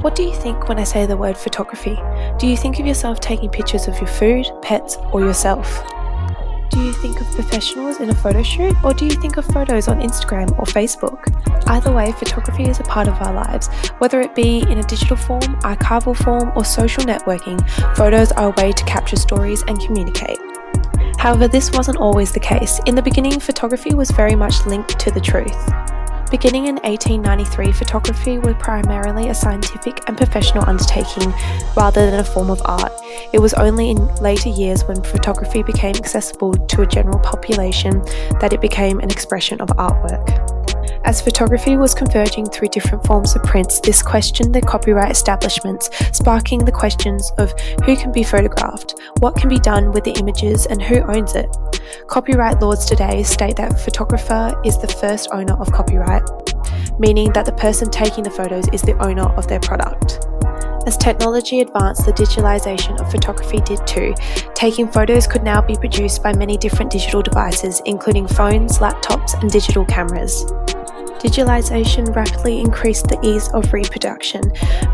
What do you think when I say the word photography? Do you think of yourself taking pictures of your food, pets, or yourself? Do you think of professionals in a photo shoot, or do you think of photos on Instagram or Facebook? Either way, photography is a part of our lives. Whether it be in a digital form, archival form, or social networking, photos are a way to capture stories and communicate. However, this wasn't always the case. In the beginning, photography was very much linked to the truth. Beginning in 1893, photography was primarily a scientific and professional undertaking rather than a form of art. It was only in later years when photography became accessible to a general population that it became an expression of artwork. As photography was converging through different forms of prints, this questioned the copyright establishments, sparking the questions of who can be photographed, what can be done with the images, and who owns it. Copyright laws today state that photographer is the first owner of copyright, meaning that the person taking the photos is the owner of their product. As technology advanced, the digitalisation of photography did too. Taking photos could now be produced by many different digital devices, including phones, laptops, and digital cameras. Digitalisation rapidly increased the ease of reproduction.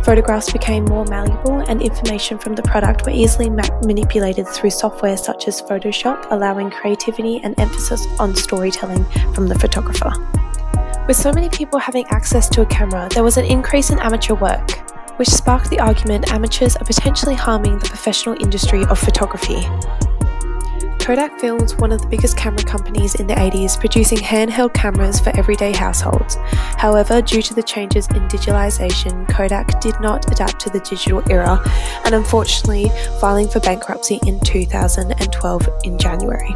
Photographs became more malleable and information from the product were easily manipulated through software such as Photoshop, allowing creativity and emphasis on storytelling from the photographer. With so many people having access to a camera, there was an increase in amateur work, which sparked the argument amateurs are potentially harming the professional industry of photography. Kodak filmed one of the biggest camera companies in the 80s, producing handheld cameras for everyday households. However, due to the changes in digitalisation, Kodak did not adapt to the digital era and unfortunately filing for bankruptcy in 2012 in January.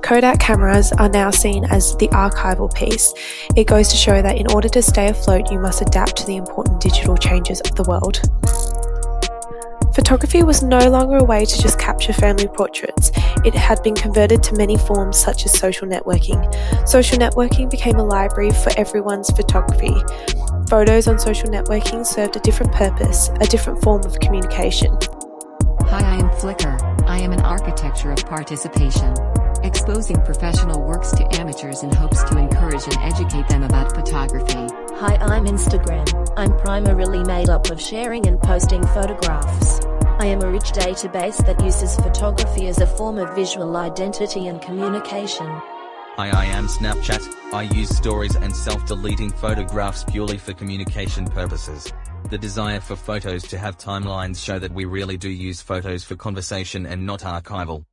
Kodak cameras are now seen as the archival piece. It goes to show that in order to stay afloat, you must adapt to the important digital changes of the world. Photography was no longer a way to just capture family portraits. It had been converted to many forms such as social networking. Social networking became a library for everyone's photography. Photos on social networking served a different purpose, a different form of communication. Hi, I am Flickr. I am an architecture of participation, exposing professional works to amateurs in hopes to encourage and educate them about photography. Hi, I'm Instagram. I'm primarily made up of sharing and posting photographs. I am a rich database that uses photography as a form of visual identity and communication. Hi, I am Snapchat. I use stories and self-deleting photographs purely for communication purposes. The desire for photos to have timelines show that we really do use photos for conversation and not archival.